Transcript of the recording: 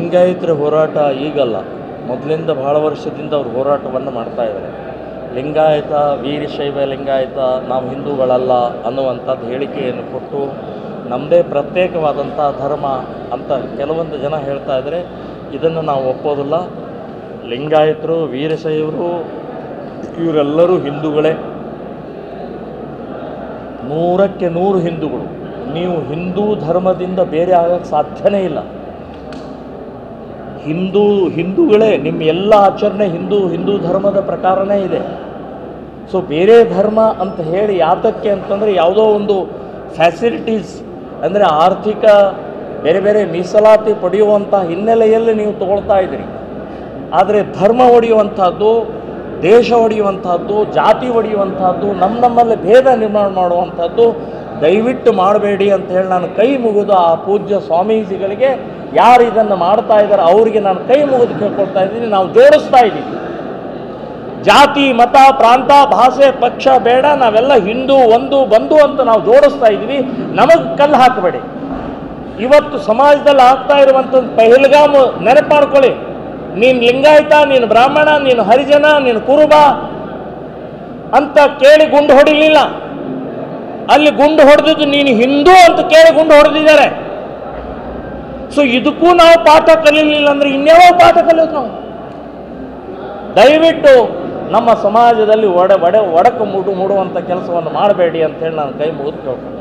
ಲಿಂಗಾಯತರ ಹೋರಾಟ ಈಗಲ್ಲ, ಮೊದಲಿಂದ ಭಾಳ ವರ್ಷದಿಂದ ಅವರು ಹೋರಾಟವನ್ನು ಮಾಡ್ತಾಯಿದ್ದಾರೆ. ಲಿಂಗಾಯತ, ವೀರಶೈವ ಲಿಂಗಾಯತ, ನಾವು ಹಿಂದೂಗಳಲ್ಲ ಅನ್ನುವಂಥದ್ದು ಹೇಳಿಕೆಯನ್ನು ಕೊಟ್ಟು ನಮ್ಮದೇ ಪ್ರತ್ಯೇಕವಾದಂಥ ಧರ್ಮ ಅಂತ ಕೆಲವೊಂದು ಜನ ಹೇಳ್ತಾ ಇದ್ದಾರೆ. ಇದನ್ನು ನಾವು ಒಪ್ಪೋದಿಲ್ಲ. ಲಿಂಗಾಯತರು, ವೀರಶೈವರು ಇವರೆಲ್ಲರೂ ಹಿಂದೂಗಳೇ, 100ಕ್ಕೆ 100 ಹಿಂದೂಗಳು. ನೀವು ಹಿಂದೂ ಧರ್ಮದಿಂದ ಬೇರೆ ಆಗೋಕ್ಕೆ ಸಾಧ್ಯನೇ ಇಲ್ಲ. ಹಿಂದೂಗಳೇ, ನಿಮ್ಮ ಎಲ್ಲ ಆಚರಣೆ ಹಿಂದೂ ಧರ್ಮದ ಪ್ರಕಾರನೇ ಇದೆ. ಸೊ ಬೇರೆ ಧರ್ಮ ಅಂತ ಹೇಳಿ ಯಾತಕ್ಕೆ ಅಂತಂದರೆ ಯಾವುದೋ ಒಂದು ಫ್ಯಾಸಿಲಿಟೀಸ್ ಅಂದರೆ ಆರ್ಥಿಕ ಬೇರೆ ಬೇರೆ ಮೀಸಲಾತಿ ಪಡೆಯುವಂಥ ಹಿನ್ನೆಲೆಯಲ್ಲಿ ನೀವು ತಗೊಳ್ತಾ ಇದ್ದೀರಿ. ಆದರೆ ಧರ್ಮ ಒಡೆಯುವಂಥದ್ದು, ದೇಶ ಒಡೆಯುವಂಥದ್ದು, ಜಾತಿ ಒಡೆಯುವಂಥದ್ದು, ನಮ್ಮಲ್ಲಿ ಭೇದ ನಿರ್ಮಾಣ ಮಾಡುವಂಥದ್ದು ದಯವಿಟ್ಟು ಮಾಡಬೇಡಿ ಅಂತ ಹೇಳಿ ನಾನು ಕೈ ಮುಗಿದು ಆ ಪೂಜ್ಯ ಸ್ವಾಮೀಜಿಗಳಿಗೆ, ಯಾರು ಇದನ್ನು ಮಾಡ್ತಾ ಇದ್ದಾರೆ ಅವರಿಗೆ ನಾನು ಕೈ ಮುಗಿದು ಕೇಳ್ಕೊಳ್ತಾ ಇದ್ದೀನಿ. ನಾವು ಜೋಡಿಸ್ತಾ ಇದ್ದೀವಿ. ಜಾತಿ, ಮತ, ಪ್ರಾಂತ, ಭಾಷೆ, ಪಕ್ಷ ಬೇಡ, ನಾವೆಲ್ಲ ಹಿಂದೂ ಒಂದು ಬಂಧು ಅಂತ ನಾವು ಜೋಡಿಸ್ತಾ ಇದ್ದೀವಿ. ನಮಗೆ ಕಲ್ಲು ಹಾಕಬೇಡಿ. ಇವತ್ತು ಸಮಾಜದಲ್ಲಿ ಆಗ್ತಾ ಇರುವಂಥದ್ದು ಪಹಲ್ಗಾಮ್ ನೆನಪು ಮಾಡ್ಕೊಳ್ಳಿ. ನೀನು ಲಿಂಗಾಯತ, ನೀನು ಬ್ರಾಹ್ಮಣ, ನೀನು ಹರಿಜನ, ನೀನು ಕುರುಬ ಅಂತ ಕೇಳಿ ಗುಂಡು ಹೊಡಿಲಿಲ್ಲ. ಅಲ್ಲಿ ಗುಂಡು ಹೊಡೆದಿದ್ದು ನೀನು ಹಿಂದೂ ಅಂತ ಕೇಳಿ ಗುಂಡು ಹೊಡೆದಿದ್ದಾರೆ. ಸೊ ಇದಕ್ಕೂ ನಾವು ಪಾಠ ಕಲೀಲಿಲ್ಲ ಅಂದರೆ ಇನ್ಯಾವ ಪಾಠ ಕಲಿಯೋದು ನಾವು? ದಯವಿಟ್ಟು ನಮ್ಮ ಸಮಾಜದಲ್ಲಿ ಒಡಕು ಮೂಡುವಂಥ ಕೆಲಸವನ್ನು ಮಾಡಬೇಡಿ ಅಂತೇಳಿ ನಾನು ಕೈ ಮುಗಿದು ಕೇಳ್ತೀನಿ.